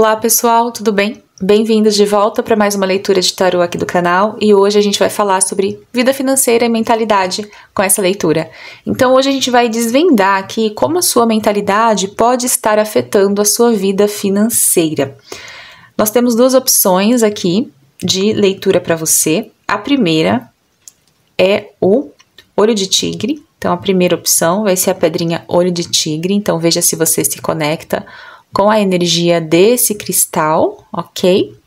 Olá pessoal, tudo bem? Bem-vindos de volta para mais uma leitura de tarô aqui do canal e hoje a gente vai falar sobre vida financeira e mentalidade com essa leitura. Então hoje a gente vai desvendar aqui como a sua mentalidade pode estar afetando a sua vida financeira. Nós temos duas opções aqui de leitura para você. A primeira é o olho de tigre. Então a primeira opção vai ser a pedrinha olho de tigre, então veja se você se conecta com a energia desse cristal, ok?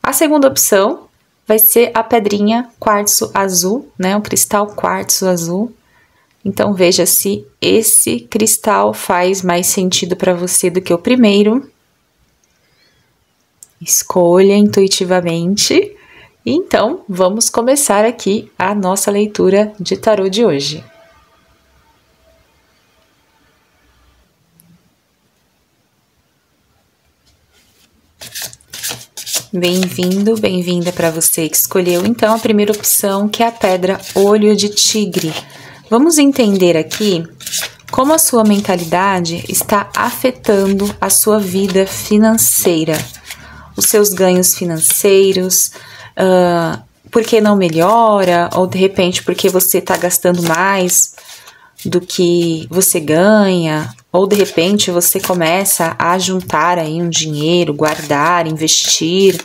A segunda opção vai ser a pedrinha quartzo azul, né? O cristal quartzo azul. Então veja se esse cristal faz mais sentido para você do que o primeiro. Escolha intuitivamente. Então vamos começar aqui a nossa leitura de tarô de hoje. Bem-vindo, bem-vinda para você que escolheu então a primeira opção, que é a pedra olho de tigre. Vamos entender aqui como a sua mentalidade está afetando a sua vida financeira, os seus ganhos financeiros, por que não melhora, ou de repente porque você está gastando mais do que você ganha, ou de repente você começa a juntar aí um dinheiro, guardar, investir,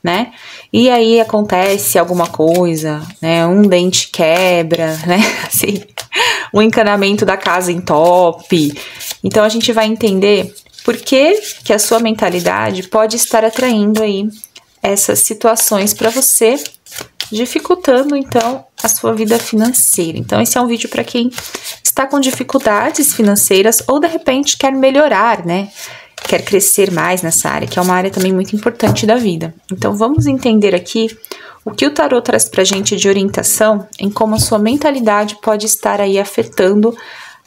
né? E aí acontece alguma coisa, né? Um dente quebra, né? Assim, um encanamento da casa entope. Então a gente vai entender por que a sua mentalidade pode estar atraindo aí essas situações para você, dificultando então a sua vida financeira. Então esse é um vídeo para quem está com dificuldades financeiras ou de repente quer melhorar, né? Quer crescer mais nessa área, que é uma área também muito importante da vida. Então vamos entender aqui o que o tarô traz pra gente de orientação em como a sua mentalidade pode estar aí afetando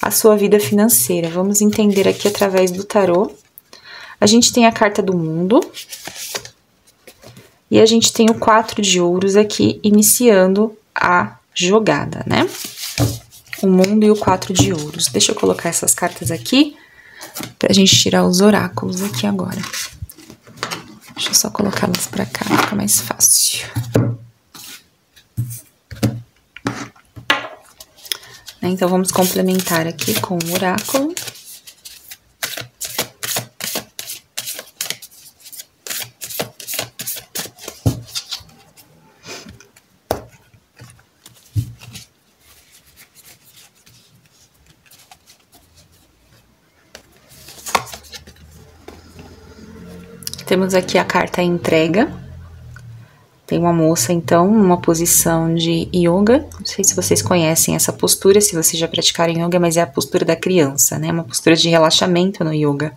a sua vida financeira. Vamos entender aqui através do tarô. A gente tem a carta do mundo. E a gente tem o 4 de ouros aqui, iniciando a jogada, né? O mundo e o 4 de ouros. Deixa eu colocar essas cartas aqui, pra gente tirar os oráculos aqui agora. Deixa eu só colocá-las pra cá, fica mais fácil. Então, vamos complementar aqui com o oráculo. Temos aqui a carta entrega. Tem uma moça, então, numa posição de yoga. Não sei se vocês conhecem essa postura, se vocês já praticaram yoga, mas é a postura da criança, né? Uma postura de relaxamento no yoga.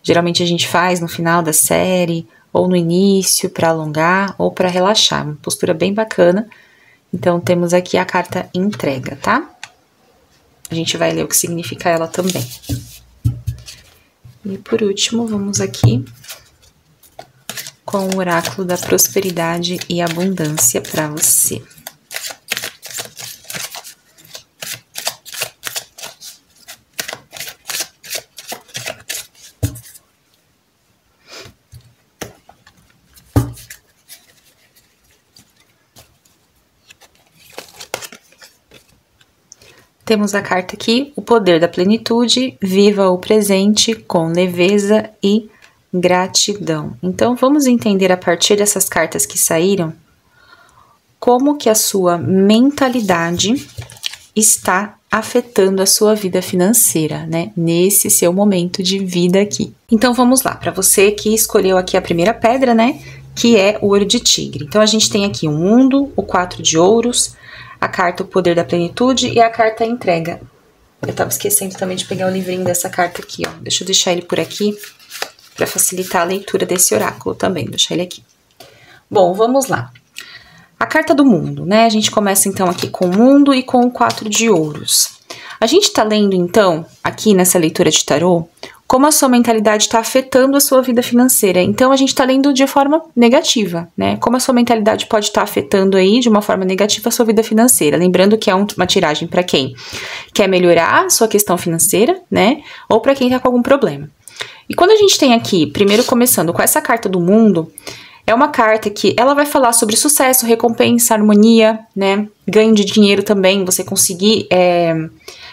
Geralmente a gente faz no final da série, ou no início, para alongar, ou para relaxar. Uma postura bem bacana. Então, temos aqui a carta entrega, tá? A gente vai ler o que significa ela também. E por último, vamos aqui com o oráculo da prosperidade e abundância para você. Temos a carta aqui, o poder da plenitude, viva o presente com leveza e gratidão. Então, vamos entender a partir dessas cartas que saíram, como que a sua mentalidade está afetando a sua vida financeira, né? Nesse seu momento de vida aqui. Então, vamos lá, para você que escolheu aqui a primeira pedra, né? Que é o olho de tigre. Então, a gente tem aqui o mundo, o 4 de ouros, a carta o poder da plenitude e a carta entrega. Eu tava esquecendo também de pegar o livrinho dessa carta aqui, ó. Deixa eu deixar ele por aqui, para facilitar a leitura desse oráculo também, vou deixar ele aqui. Bom, vamos lá. A carta do mundo, né? A gente começa então aqui com o mundo e com o 4 de ouros. A gente tá lendo então, aqui nessa leitura de tarô, como a sua mentalidade está afetando a sua vida financeira. Então a gente tá lendo de forma negativa, né? Como a sua mentalidade pode estar afetando aí de uma forma negativa a sua vida financeira. Lembrando que é uma tiragem para quem quer melhorar a sua questão financeira, né? Ou para quem tá com algum problema. E quando a gente tem aqui, primeiro começando com essa carta do mundo, é uma carta que ela vai falar sobre sucesso, recompensa, harmonia, né? Ganho de dinheiro também, você conseguir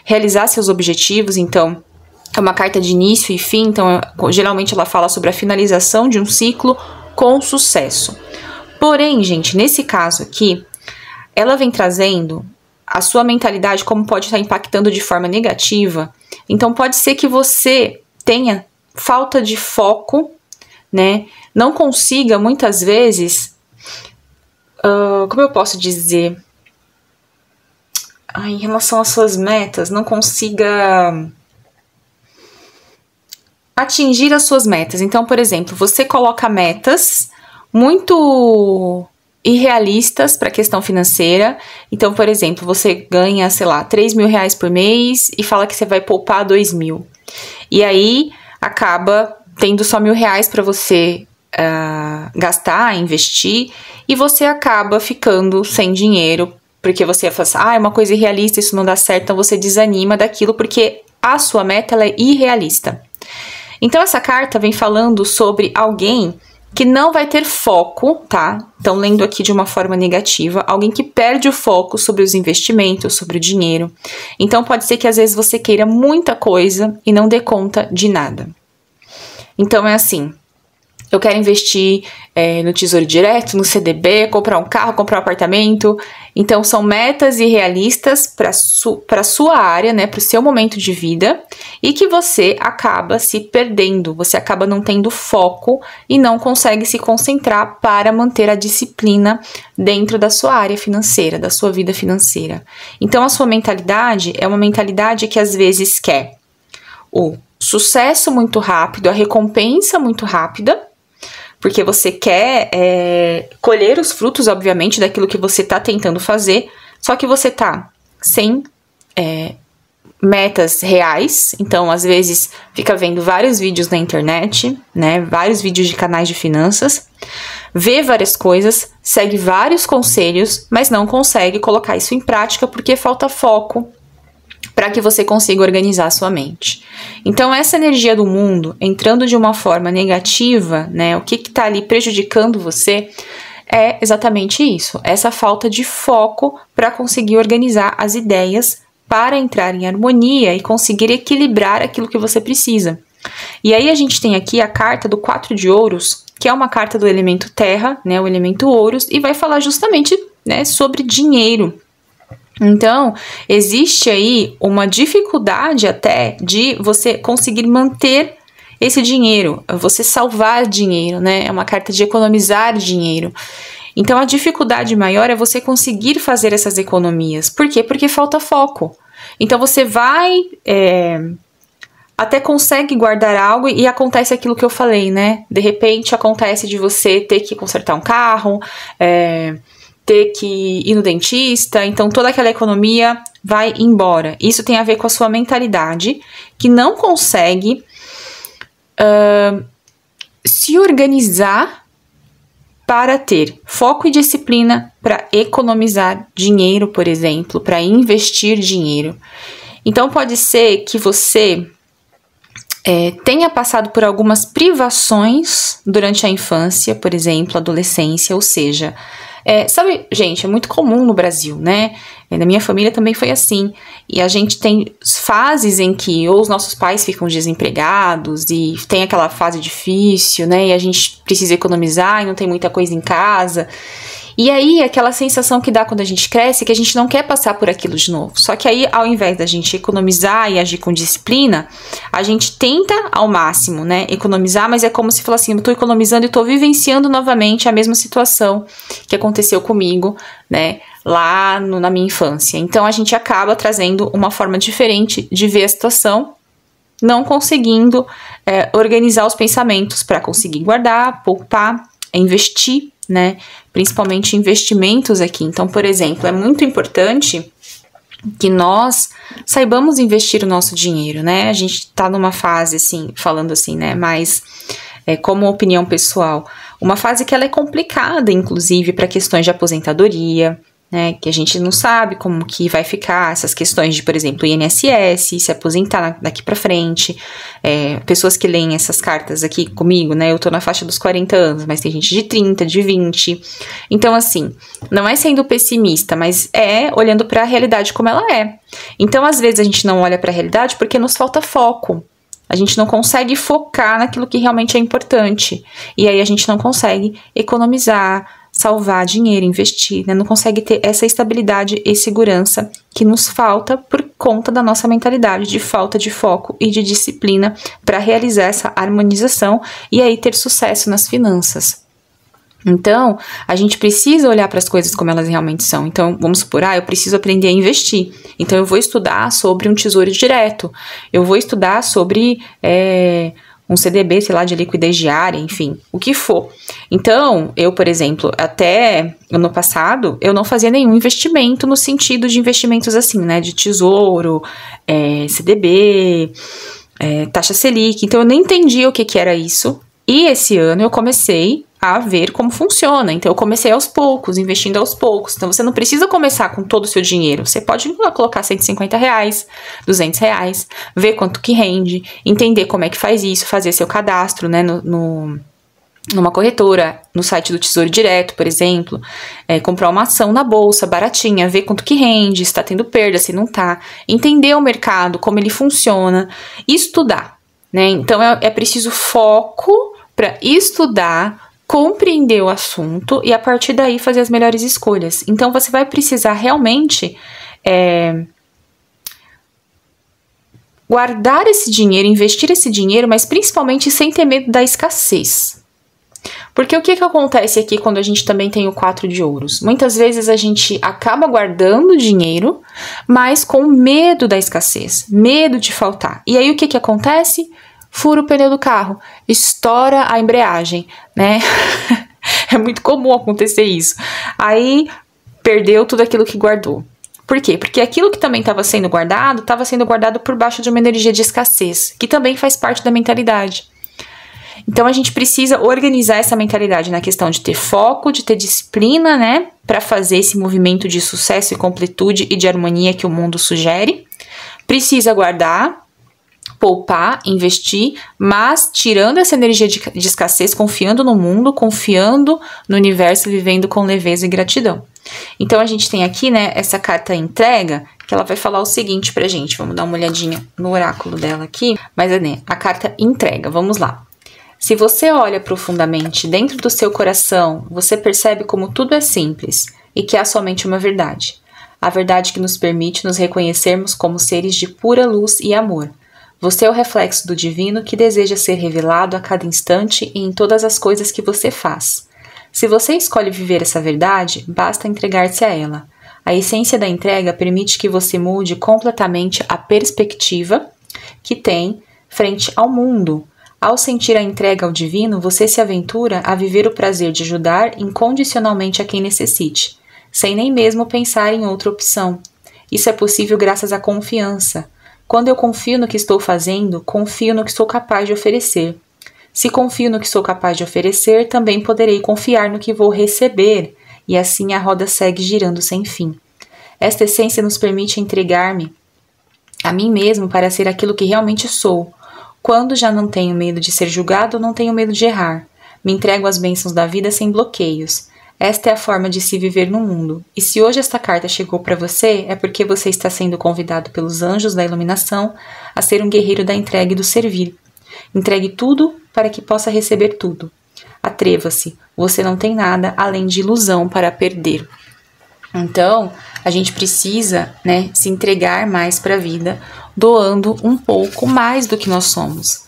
realizar seus objetivos. Então, é uma carta de início e fim. Então, geralmente ela fala sobre a finalização de um ciclo com sucesso. Porém, gente, nesse caso aqui, ela vem trazendo a sua mentalidade como pode estar impactando de forma negativa. Então, pode ser que você tenha falta de foco, né? Não consiga, muitas vezes, como eu posso dizer, em relação às suas metas, não consiga atingir as suas metas. Então, por exemplo, você coloca metas muito irrealistas para a questão financeira. Então, por exemplo, você ganha, sei lá, 3 mil reais por mês e fala que você vai poupar 2 mil. E aí, acaba tendo só 1.000 reais para você gastar, investir, e você acaba ficando sem dinheiro, porque você fala assim, é uma coisa irrealista, isso não dá certo, então você desanima daquilo, porque a sua meta ela é irrealista. Então essa carta vem falando sobre alguém que não vai ter foco, tá? Então lendo aqui de uma forma negativa, alguém que perde o foco sobre os investimentos, sobre o dinheiro. Então pode ser que às vezes você queira muita coisa e não dê conta de nada. Então é assim, eu quero investir no Tesouro Direto, no CDB, comprar um carro, comprar um apartamento. Então são metas irrealistas para a sua área, né, para o seu momento de vida, e que você acaba se perdendo, você acaba não tendo foco e não consegue se concentrar para manter a disciplina dentro da sua área financeira, da sua vida financeira. Então a sua mentalidade é uma mentalidade que às vezes quer o sucesso muito rápido, a recompensa muito rápida, porque você quer colher os frutos, obviamente, daquilo que você está tentando fazer, só que você tá sem metas reais. Então, às vezes, fica vendo vários vídeos na internet, né, vários vídeos de canais de finanças, vê várias coisas, segue vários conselhos, mas não consegue colocar isso em prática porque falta foco para que você consiga organizar a sua mente. Então, essa energia do mundo entrando de uma forma negativa, né? O que está ali prejudicando você é exatamente isso, essa falta de foco para conseguir organizar as ideias para entrar em harmonia e conseguir equilibrar aquilo que você precisa. E aí a gente tem aqui a carta do 4 de ouros, que é uma carta do elemento terra, né? O elemento ouros, e vai falar justamente, né, sobre dinheiro. Então, existe aí uma dificuldade até de você conseguir manter esse dinheiro, você salvar dinheiro, né? É uma carta de economizar dinheiro. Então, a dificuldade maior é você conseguir fazer essas economias. Por quê? Porque falta foco. Então, você vai... até consegue guardar algo e acontece aquilo que eu falei, né? De repente, acontece de você ter que consertar um carro... ter que ir no dentista, então toda aquela economia vai embora. Isso tem a ver com a sua mentalidade, que não consegue se organizar para ter foco e disciplina para economizar dinheiro, por exemplo, para investir dinheiro. Então pode ser que você tenha passado por algumas privações durante a infância, por exemplo, adolescência, ou seja... sabe, gente, é muito comum no Brasil, né? Na minha família também foi assim. E a gente tem fases em que ou os nossos pais ficam desempregados e tem aquela fase difícil, né? E a gente precisa economizar e não tem muita coisa em casa. E aí, aquela sensação que dá quando a gente cresce, que a gente não quer passar por aquilo de novo. Só que aí, ao invés da gente economizar e agir com disciplina, a gente tenta ao máximo, né, economizar, mas é como se falasse assim, eu tô economizando e tô vivenciando novamente a mesma situação que aconteceu comigo, né, lá na minha infância. Então, a gente acaba trazendo uma forma diferente de ver a situação, não conseguindo organizar os pensamentos para conseguir guardar, poupar, investir, né? Principalmente investimentos aqui. Então, por exemplo, é muito importante que nós saibamos investir o nosso dinheiro, né? A gente tá numa fase, assim, falando assim, né? Mas, como opinião pessoal, uma fase que ela é complicada, inclusive, para questões de aposentadoria, né, que a gente não sabe como que vai ficar essas questões de, por exemplo, INSS, se aposentar daqui pra frente, pessoas que leem essas cartas aqui comigo, né, eu tô na faixa dos 40 anos, mas tem gente de 30, de 20, então assim, não é sendo pessimista, mas é olhando pra realidade como ela é. Então, às vezes a gente não olha pra realidade porque nos falta foco. A gente não consegue focar naquilo que realmente é importante. E aí a gente não consegue economizar, salvar dinheiro, investir, né? Não consegue ter essa estabilidade e segurança que nos falta por conta da nossa mentalidade de falta de foco e de disciplina para realizar essa harmonização e aí ter sucesso nas finanças. Então, a gente precisa olhar para as coisas como elas realmente são. Então, vamos supor, eu preciso aprender a investir. Então, eu vou estudar sobre um tesouro direto. Eu vou estudar sobre um CDB, sei lá, de liquidez diária, enfim, o que for. Então, eu, por exemplo, até ano passado, eu não fazia nenhum investimento no sentido de investimentos assim, né, de tesouro, CDB, taxa Selic. Então, eu nem entendia o que era isso. E esse ano eu comecei a ver como funciona. Então, eu comecei aos poucos, investindo aos poucos. Então, você não precisa começar com todo o seu dinheiro. Você pode colocar R$150, R$200, ver quanto que rende, entender como é que faz isso, fazer seu cadastro, né, numa corretora, no site do Tesouro Direto, por exemplo, comprar uma ação na bolsa, baratinha, ver quanto que rende, se tá tendo perda, se não tá, entender o mercado, como ele funciona, estudar, né? Então, é preciso foco para estudar, compreender o assunto e a partir daí fazer as melhores escolhas. Então, você vai precisar realmente guardar esse dinheiro, investir esse dinheiro, mas principalmente sem ter medo da escassez. Porque o que acontece aqui quando a gente também tem o 4 de ouros? Muitas vezes a gente acaba guardando dinheiro, mas com medo da escassez, medo de faltar. E aí o que acontece? Fura o pneu do carro, estoura a embreagem, né? É muito comum acontecer isso. Aí perdeu tudo aquilo que guardou. Por quê? Porque aquilo que também estava sendo guardado por baixo de uma energia de escassez, que também faz parte da mentalidade. Então a gente precisa organizar essa mentalidade na questão de ter foco, de ter disciplina, né? Para fazer esse movimento de sucesso e completude e de harmonia que o mundo sugere. Precisa guardar, poupar, investir, mas tirando essa energia de escassez, confiando no mundo, confiando no universo, vivendo com leveza e gratidão. Então, a gente tem aqui, né, essa carta entrega, que ela vai falar o seguinte pra gente. Vamos dar uma olhadinha no oráculo dela aqui. Mas, né, a carta entrega, vamos lá. Se você olha profundamente dentro do seu coração, você percebe como tudo é simples e que há somente uma verdade. A verdade que nos permite nos reconhecermos como seres de pura luz e amor. Você é o reflexo do divino que deseja ser revelado a cada instante e em todas as coisas que você faz. Se você escolhe viver essa verdade, basta entregar-se a ela. A essência da entrega permite que você mude completamente a perspectiva que tem frente ao mundo. Ao sentir a entrega ao divino, você se aventura a viver o prazer de ajudar incondicionalmente a quem necessite, sem nem mesmo pensar em outra opção. Isso é possível graças à confiança. Quando eu confio no que estou fazendo, confio no que sou capaz de oferecer. Se confio no que sou capaz de oferecer, também poderei confiar no que vou receber, e assim a roda segue girando sem fim. Esta essência nos permite entregar-me a mim mesmo para ser aquilo que realmente sou. Quando já não tenho medo de ser julgado, não tenho medo de errar. Me entrego às bênçãos da vida sem bloqueios. Esta é a forma de se viver no mundo. E se hoje esta carta chegou para você, é porque você está sendo convidado pelos anjos da iluminação a ser um guerreiro da entrega e do servir. Entregue tudo para que possa receber tudo. Atreva-se. Você não tem nada além de ilusão para perder. Então, a gente precisa, né, se entregar mais para a vida, doando um pouco mais do que nós somos.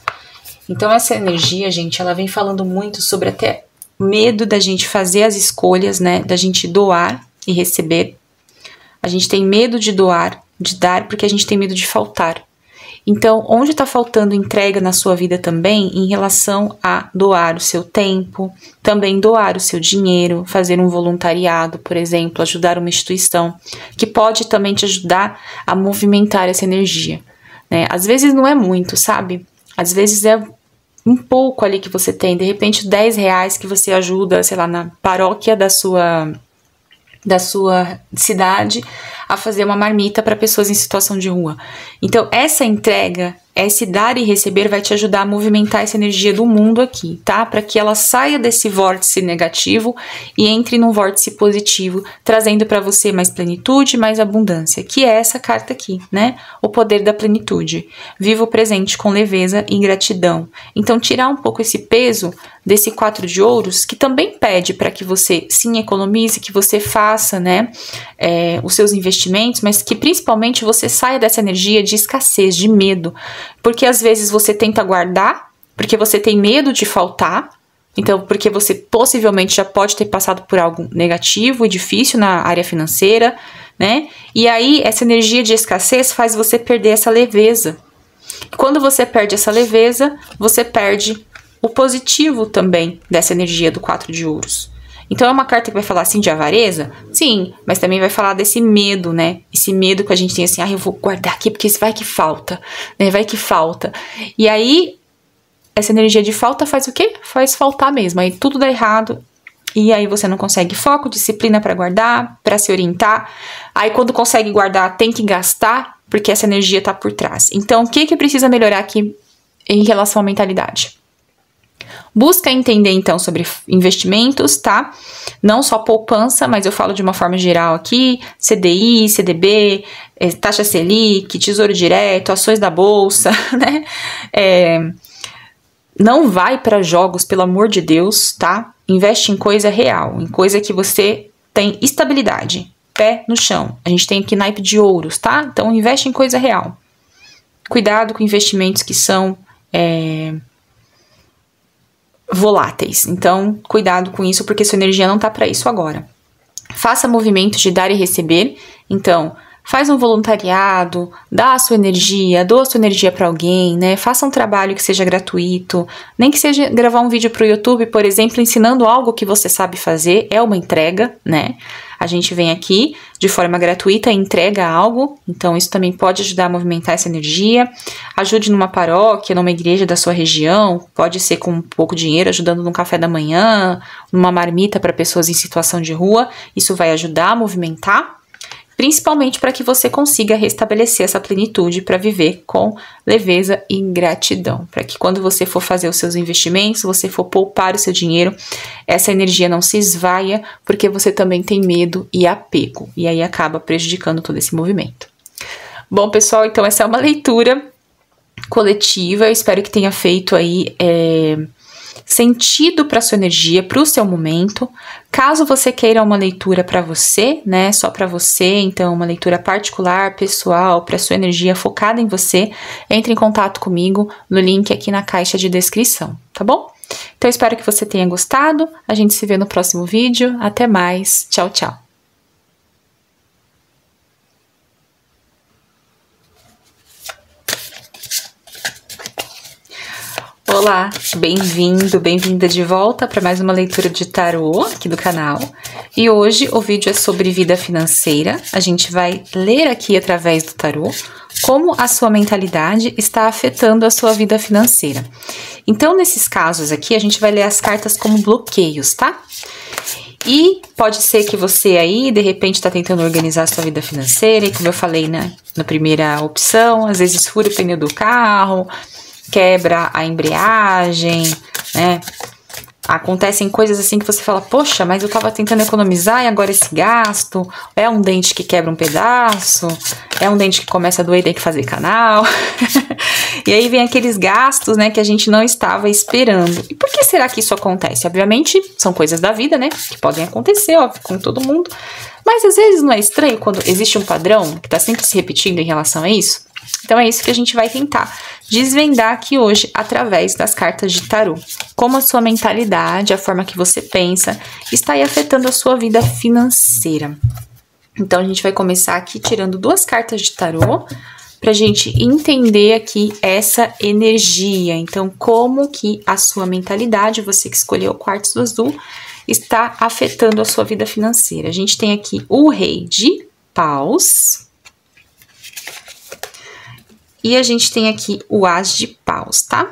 Então, essa energia, gente, ela vem falando muito sobre até medo da gente fazer as escolhas, né, da gente doar e receber. A gente tem medo de doar, de dar, porque a gente tem medo de faltar. Então, onde está faltando entrega na sua vida também em relação a doar o seu tempo, também doar o seu dinheiro, fazer um voluntariado, por exemplo, ajudar uma instituição, que pode também te ajudar a movimentar essa energia, né? Às vezes não é muito, sabe? Às vezes é um pouco ali que você tem, de repente R$10 que você ajuda, sei lá, na paróquia da sua da sua cidade a fazer uma marmita para pessoas em situação de rua. Então, essa entrega, esse dar e receber vai te ajudar a movimentar essa energia do mundo aqui, tá? Para que ela saia desse vórtice negativo e entre num vórtice positivo, trazendo para você mais plenitude, mais abundância, que é essa carta aqui, né? O poder da plenitude. Viva o presente com leveza e gratidão. Então, tirar um pouco esse peso desse 4 de ouros, que também pede para que você sim economize, que você faça, né, os seus investimentos, mas que principalmente você saia dessa energia de escassez, de medo, porque às vezes você tenta guardar, porque você tem medo de faltar, então porque você possivelmente já pode ter passado por algo negativo e difícil na área financeira, né, e aí essa energia de escassez faz você perder essa leveza. Quando você perde essa leveza, você perde o positivo também dessa energia do 4 de ouros. Então é uma carta que vai falar assim de avareza? Sim, mas também vai falar desse medo, né? Esse medo que a gente tem assim, eu vou guardar aqui porque vai que falta, né? Vai que falta. E aí, essa energia de falta faz o quê? Faz faltar mesmo, aí tudo dá errado. E aí você não consegue foco, disciplina para guardar, para se orientar. Aí quando consegue guardar, tem que gastar, porque essa energia tá por trás. Então, o que precisa melhorar aqui em relação à mentalidade? Busca entender, então, sobre investimentos, tá? Não só poupança, mas eu falo de uma forma geral aqui, CDI, CDB, taxa Selic, Tesouro Direto, ações da Bolsa, né? Não vai para jogos, pelo amor de Deus, tá? Investe em coisa real, em coisa que você tem estabilidade, pé no chão. A gente tem aqui naipe de ouros, tá? Então, investe em coisa real. Cuidado com investimentos que são voláteis. Então, cuidado com isso, porque sua energia não tá para isso agora. Faça movimentos de dar e receber. Então, faz um voluntariado, dá a sua energia, doa a sua energia para alguém, né? Faça um trabalho que seja gratuito, nem que seja gravar um vídeo pro YouTube, por exemplo, ensinando algo que você sabe fazer, é uma entrega, né? A gente vem aqui de forma gratuita e entrega algo, então isso também pode ajudar a movimentar essa energia. Ajude numa paróquia, numa igreja da sua região, pode ser com pouco dinheiro, ajudando num café da manhã, numa marmita para pessoas em situação de rua, isso vai ajudar a movimentar. Principalmente para que você consiga restabelecer essa plenitude para viver com leveza e gratidão. Para que quando você for fazer os seus investimentos, você for poupar o seu dinheiro, essa energia não se esvaia, porque você também tem medo e apego. E aí acaba prejudicando todo esse movimento. Bom, pessoal, então essa é uma leitura coletiva. Eu espero que tenha feito aí sentido para sua energia, para o seu momento. Caso você queira uma leitura para você, né, só para você, então uma leitura particular, pessoal, para sua energia focada em você, entre em contato comigo no link aqui na caixa de descrição, tá bom? Então espero que você tenha gostado. A gente se vê no próximo vídeo. Até mais. Tchau, tchau. Olá, bem-vindo, bem-vinda de volta para mais uma leitura de tarô aqui do canal. E hoje o vídeo é sobre vida financeira. A gente vai ler aqui através do tarô como a sua mentalidade está afetando a sua vida financeira. Então, nesses casos aqui, a gente vai ler as cartas como bloqueios, tá? E pode ser que você aí, de repente, está tentando organizar a sua vida financeira e como eu falei, né, na primeira opção, às vezes fura o pneu do carro, quebra a embreagem, né? Acontecem coisas assim que você fala, poxa, mas eu tava tentando economizar e agora esse gasto, é um dente que quebra um pedaço, é um dente que começa a doer e tem que fazer canal. E aí vem aqueles gastos, né, que a gente não estava esperando. E por que será que isso acontece? Obviamente, são coisas da vida, né, que podem acontecer, óbvio, com todo mundo. Mas às vezes não é estranho quando existe um padrão que tá sempre se repetindo em relação a isso? Então é isso que a gente vai tentar desvendar aqui hoje através das cartas de tarô. Como a sua mentalidade, a forma que você pensa, está aí afetando a sua vida financeira. Então a gente vai começar aqui tirando duas cartas de tarô pra gente entender aqui essa energia. Então como que a sua mentalidade, você que escolheu o quartzo azul, está afetando a sua vida financeira. A gente tem aqui o Rei de Paus. E a gente tem aqui o As de Paus, tá?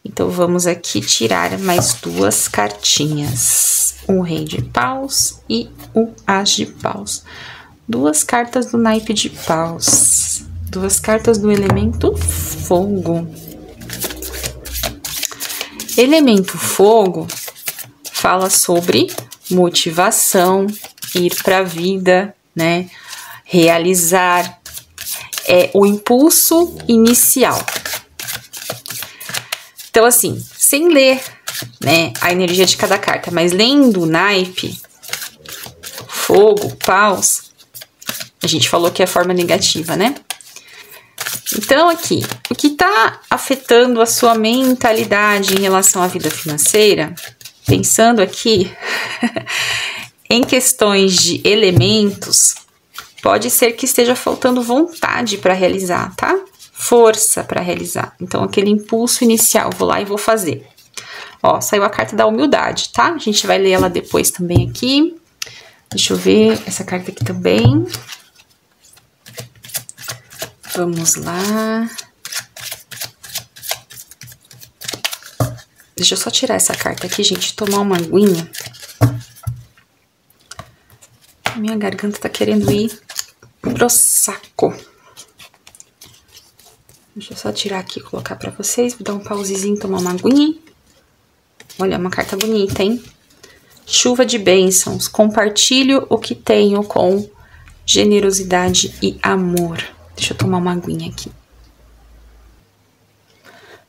Então, vamos aqui tirar mais duas cartinhas. o Rei de Paus e o As de Paus. Duas cartas do naipe de paus. Duas cartas do elemento fogo. Elemento fogo fala sobre motivação, ir para a vida, né? Realizar. É o impulso inicial. Então, assim, sem ler, né, a energia de cada carta, mas lendo o naipe, fogo, paus, a gente falou que é a forma negativa, né? Então, aqui, o que tá afetando a sua mentalidade em relação à vida financeira, pensando aqui em questões de elementos, pode ser que esteja faltando vontade para realizar, tá? Força para realizar. Então, aquele impulso inicial, vou lá e vou fazer. Ó, saiu a carta da humildade, tá? A gente vai ler ela depois também aqui. Deixa eu ver essa carta aqui também. Vamos lá. Deixa eu só tirar essa carta aqui, gente, tomar uma aguinha. Minha garganta tá querendo ir pro saco. Deixa eu só tirar aqui e colocar pra vocês. Vou dar um pausezinho, tomar uma aguinha. Olha, uma carta bonita, hein? Chuva de bênçãos. Compartilho o que tenho com generosidade e amor. Deixa eu tomar uma aguinha aqui.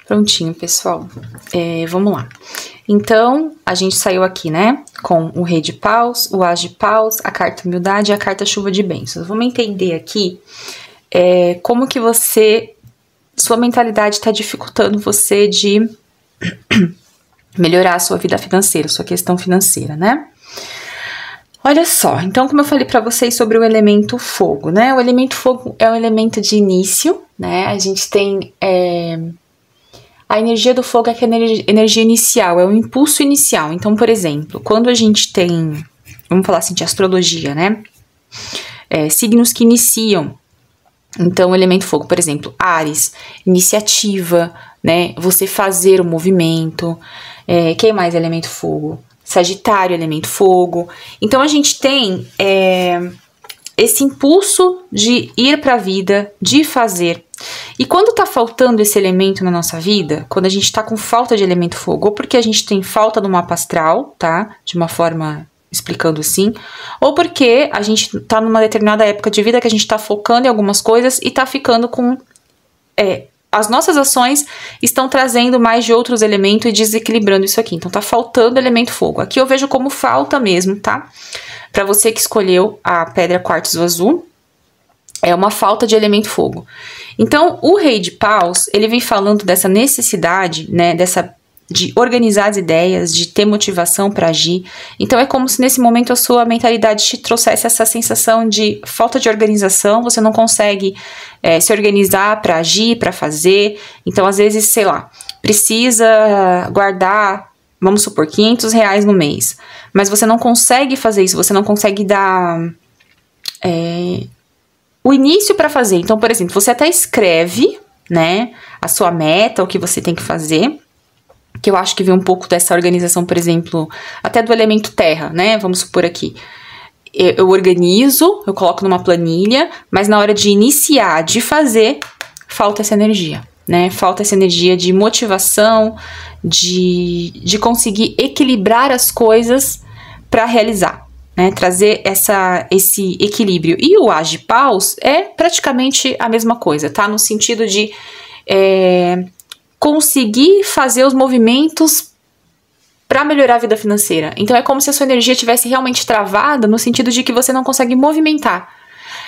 Prontinho, pessoal. Vamos lá. Então, a gente saiu aqui, né? Com o Rei de Paus, o As de Paus, a carta Humildade e a carta Chuva de Bênçãos. Vamos entender aqui como que sua mentalidade está dificultando você de melhorar a sua vida financeira, sua questão financeira, né? Olha só, então como eu falei para vocês sobre o elemento fogo, né? O elemento fogo é um elemento de início, né? A gente tem a energia do fogo é que é a energia inicial, é o impulso inicial. Então, por exemplo, quando a gente tem, vamos falar assim, de astrologia, né? Signos que iniciam. Então, o elemento fogo, por exemplo, Áries, iniciativa, né? Você fazer o movimento. Quem mais é elemento fogo? Sagitário, elemento fogo. Então, a gente tem esse impulso de ir para a vida, de fazer. E quando tá faltando esse elemento na nossa vida, quando a gente tá com falta de elemento fogo, ou porque a gente tem falta do mapa astral, tá? De uma forma explicando assim, ou porque a gente tá numa determinada época de vida que a gente tá focando em algumas coisas e tá ficando com... as nossas ações estão trazendo mais de outros elementos e desequilibrando isso aqui. Então, tá faltando elemento fogo. Aqui eu vejo como falta mesmo, tá? Para você que escolheu a pedra quartzo azul, é uma falta de elemento fogo. Então, o Rei de Paus, ele vem falando dessa necessidade, né, de organizar as ideias, de ter motivação para agir. Então, é como se nesse momento a sua mentalidade te trouxesse essa sensação de falta de organização, você não consegue se organizar para agir, para fazer. Então, às vezes, sei lá, precisa guardar, vamos supor, R$500 no mês, mas você não consegue fazer isso, você não consegue dar... o início para fazer. Então, por exemplo, você até escreve, né, a sua meta, o que você tem que fazer, que eu acho que vem um pouco dessa organização, por exemplo, até do elemento terra, né, vamos supor aqui. Eu organizo, eu coloco numa planilha, mas na hora de iniciar, de fazer, falta essa energia, né, falta essa energia de motivação, de conseguir equilibrar as coisas para realizar. Né, trazer esse equilíbrio. E o As de Paus é praticamente a mesma coisa, tá? No sentido de conseguir fazer os movimentos para melhorar a vida financeira. Então, é como se a sua energia estivesse realmente travada, no sentido de que você não consegue movimentar.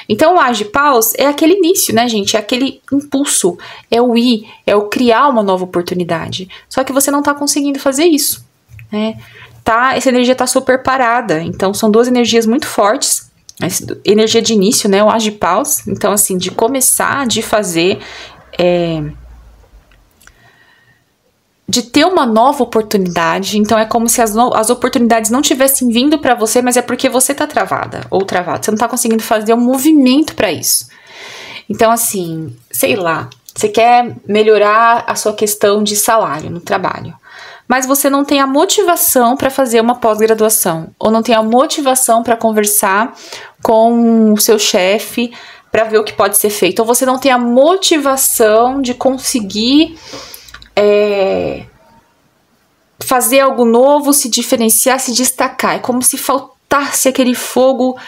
Então, o As de Paus é aquele início, né, gente? É aquele impulso, é o ir, é o criar uma nova oportunidade. Só que você não tá conseguindo fazer isso, né? Essa energia tá super parada, então são duas energias muito fortes, energia de início, né, o As de Paus, então assim, de começar, de fazer, de ter uma nova oportunidade. Então é como se as oportunidades não tivessem vindo para você, mas é porque você tá travada ou travado, você não tá conseguindo fazer um movimento para isso. Então assim, sei lá, você quer melhorar a sua questão de salário no trabalho, mas você não tem a motivação para fazer uma pós-graduação, ou não tem a motivação para conversar com o seu chefe para ver o que pode ser feito, ou você não tem a motivação de conseguir fazer algo novo, se diferenciar, se destacar. É como se faltasse aquele fogo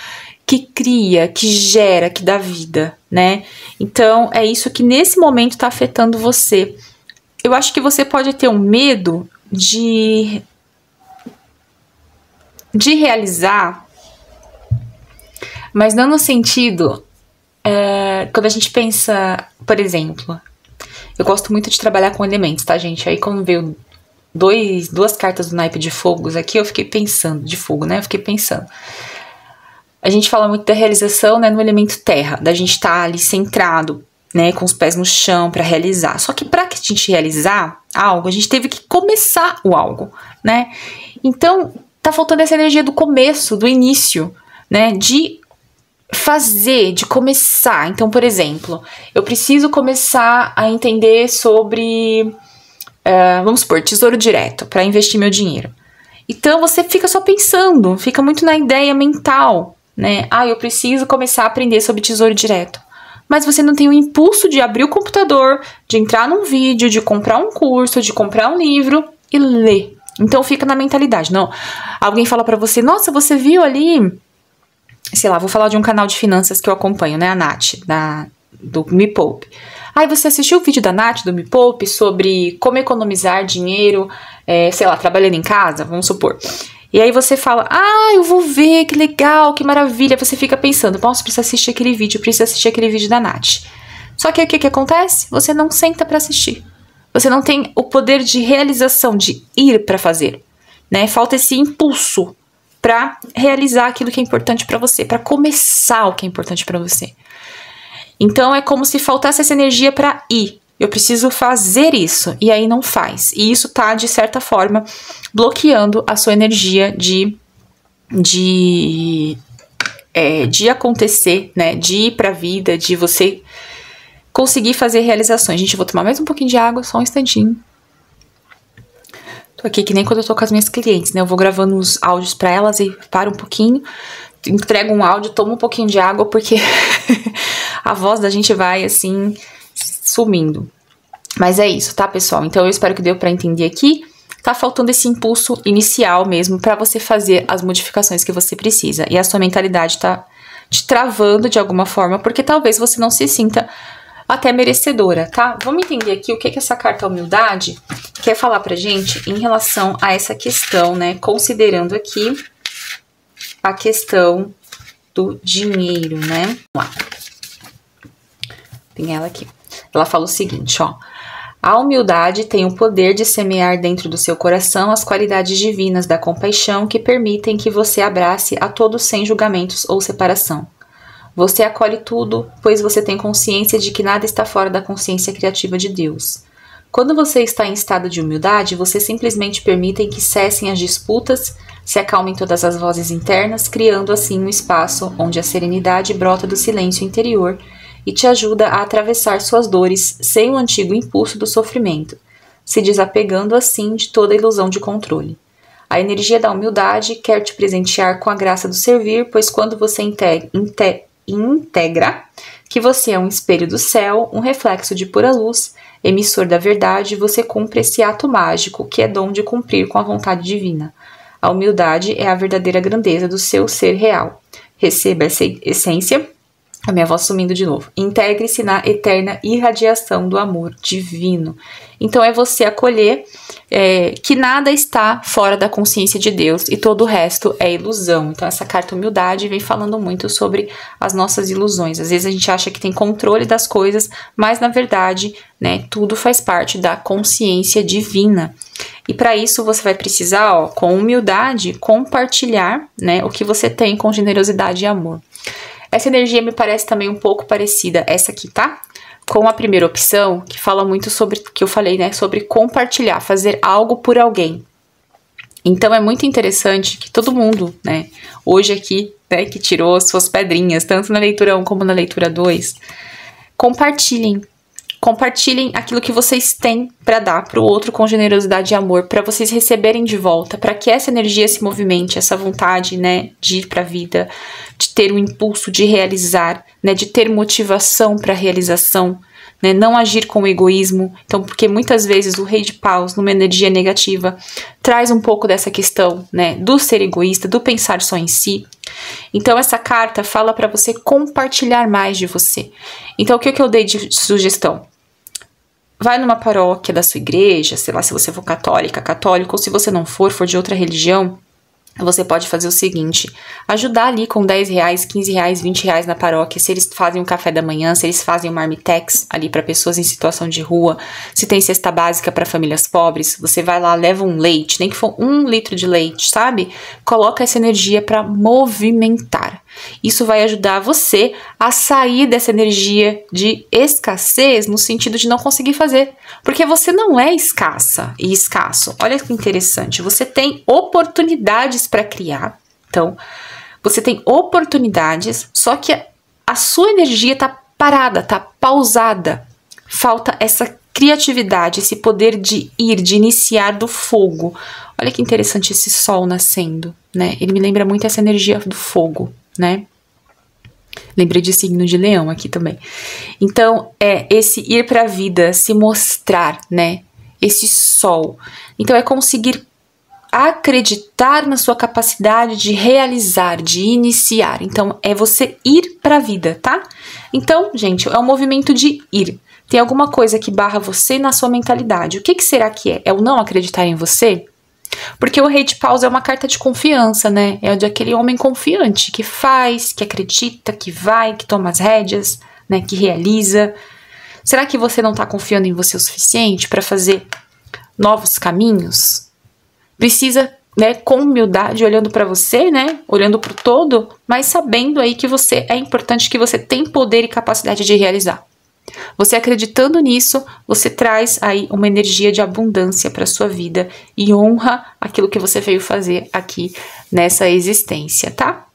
que cria, que gera, que dá vida, né? Então, é isso que nesse momento está afetando você. Eu acho que você pode ter um medo de realizar, mas não no sentido... quando a gente pensa, por exemplo, eu gosto muito de trabalhar com elementos, tá, gente? Aí quando veio duas cartas do naipe de fogos aqui, eu fiquei pensando, de fogo, né? Eu fiquei pensando. A gente fala muito da realização, né, no elemento terra, da gente estar ali centrado, né, com os pés no chão para realizar. Só que para que a gente realizar algo, a gente teve que começar o algo, né? Então, tá faltando essa energia do começo, do início, né, de fazer, de começar. Então, por exemplo, eu preciso começar a entender sobre, vamos supor, tesouro direto, para investir meu dinheiro. Então, você fica só pensando, fica muito na ideia mental, né? Eu preciso começar a aprender sobre tesouro direto. Mas você não tem o impulso de abrir o computador, de entrar num vídeo, de comprar um curso, de comprar um livro e ler. Então, fica na mentalidade. Não, alguém fala pra você, nossa, você viu ali... Sei lá, vou falar de um canal de finanças que eu acompanho, né? A Nath, do Me Poupe. Aí você assistiu o vídeo da Nath, do Me Poupe, sobre como economizar dinheiro, sei lá, trabalhando em casa, vamos supor. E aí você fala, eu vou ver, que legal, que maravilha. Você fica pensando, nossa, preciso assistir aquele vídeo da Nath. Só que o que acontece? Você não senta pra assistir. Você não tem o poder de realização, de ir pra fazer, né? Falta esse impulso para realizar aquilo que é importante para você, para começar o que é importante para você. Então é como se faltasse essa energia para ir. Eu preciso fazer isso e aí não faz. E isso tá de certa forma bloqueando a sua energia de acontecer, né? De ir para a vida, de você conseguir fazer realizações. Gente, eu vou tomar mais um pouquinho de água, só um instantinho. Tô aqui que nem quando eu tô com as minhas clientes, né? Eu vou gravando os áudios pra elas e paro um pouquinho, entrego um áudio, tomo um pouquinho de água, porque a voz da gente vai, assim, sumindo. Mas é isso, tá, pessoal? Então eu espero que deu pra entender aqui. Tá faltando esse impulso inicial mesmo pra você fazer as modificações que você precisa. E a sua mentalidade tá te travando de alguma forma, porque talvez você não se sinta até merecedora, tá? Vamos entender aqui o que essa carta humildade quer falar pra gente em relação a essa questão, né? Considerando aqui a questão do dinheiro, né? Vamos lá. Tem ela aqui. Ela fala o seguinte, ó. A humildade tem o poder de semear dentro do seu coração as qualidades divinas da compaixão que permitem que você abrace a todos sem julgamentos ou separação. Você acolhe tudo, pois você tem consciência de que nada está fora da consciência criativa de Deus. Quando você está em estado de humildade, você simplesmente permite que cessem as disputas, se acalmem todas as vozes internas, criando assim um espaço onde a serenidade brota do silêncio interior e te ajuda a atravessar suas dores sem o antigo impulso do sofrimento, se desapegando assim de toda ilusão de controle. A energia da humildade quer te presentear com a graça do servir, pois quando você integra que você é um espelho do céu, um reflexo de pura luz, emissor da verdade, você cumpre esse ato mágico, que é dom de cumprir com a vontade divina. A humildade é a verdadeira grandeza do seu ser real. Receba essa essência, a minha voz sumindo de novo. Integre-se na eterna irradiação do amor divino. Então é você acolher que nada está fora da consciência de Deus e todo o resto é ilusão. Então essa carta humildade vem falando muito sobre as nossas ilusões. Às vezes a gente acha que tem controle das coisas, mas na verdade, né, tudo faz parte da consciência divina. E para isso você vai precisar, ó, com humildade, compartilhar, né, o que você tem com generosidade e amor. Essa energia me parece também um pouco parecida, essa aqui, tá? Com a primeira opção, que fala muito sobre, que eu falei, né? Sobre compartilhar, fazer algo por alguém. Então, é muito interessante que todo mundo, né? Hoje aqui, né? Que tirou suas pedrinhas, tanto na leitura 1 como na leitura 2, compartilhem Compartilhem aquilo que vocês têm para dar para o outro com generosidade e amor, para vocês receberem de volta, para que essa energia se movimente, essa vontade, né, de ir para a vida, de ter o impulso de realizar, né, de ter motivação para a realização, né, não agir com egoísmo. Então, porque muitas vezes o Rei de Paus, numa energia negativa, traz um pouco dessa questão, né, do ser egoísta, do pensar só em si. Então, essa carta fala para você compartilhar mais de você. Então, o que eu dei de sugestão? Vai numa paróquia da sua igreja, sei lá, se você for católica, católico, ou se você não for de outra religião, você pode fazer o seguinte, ajudar ali com 10 reais, 15 reais, 20 reais na paróquia, se eles fazem um café da manhã, se eles fazem um marmitex ali para pessoas em situação de rua, se tem cesta básica para famílias pobres, você vai lá, leva um leite, nem que for 1 litro de leite, sabe? Coloca essa energia para movimentar. Isso vai ajudar você a sair dessa energia de escassez no sentido de não conseguir fazer. Porque você não é escassa e escasso. Olha que interessante. Você tem oportunidades para criar. Então, você tem oportunidades, só que a sua energia está parada, está pausada. Falta essa criatividade, esse poder de ir, de iniciar do fogo. Olha que interessante esse sol nascendo, né? Ele me lembra muito essa energia do fogo, né? Lembrei de signo de leão aqui também. Então, é esse ir para a vida, se mostrar, né? Esse sol. Então, é conseguir acreditar na sua capacidade de realizar, de iniciar. Então, é você ir para a vida, tá? Então, gente, é um movimento de ir. Tem alguma coisa que barra você na sua mentalidade. O que será que é? É o não acreditar em você? Porque o Rei de Paus é uma carta de confiança, né? É de aquele homem confiante, que faz, que acredita, que vai, que toma as rédeas, né? Que realiza. Será que você não está confiando em você o suficiente para fazer novos caminhos? Precisa, né, com humildade, olhando para você, né? Olhando para o todo, mas sabendo aí que você é importante, que você tem poder e capacidade de realizar. Você acreditando nisso, você traz aí uma energia de abundância para sua vida e honra aquilo que você veio fazer aqui nessa existência, tá?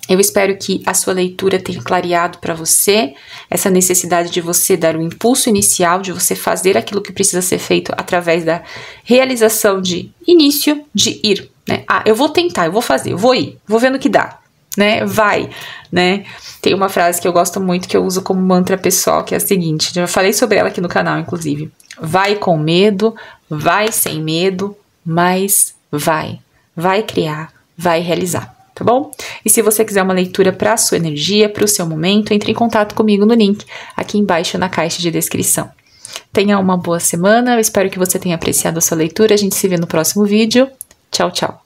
Eu espero que a sua leitura tenha clareado para você essa necessidade de você dar o impulso inicial, de você fazer aquilo que precisa ser feito através da realização de início, de ir, né? Ah, eu vou tentar, eu vou fazer, eu vou ir, vou vendo o que dá, né? Vai, né? Tem uma frase que eu gosto muito, que eu uso como mantra pessoal, que é a seguinte, já falei sobre ela aqui no canal, inclusive. Vai com medo, vai sem medo, mas vai. Vai criar, vai realizar, tá bom? E se você quiser uma leitura para a sua energia, para o seu momento, entre em contato comigo no link aqui embaixo na caixa de descrição. Tenha uma boa semana, eu espero que você tenha apreciado a sua leitura, a gente se vê no próximo vídeo. Tchau, tchau!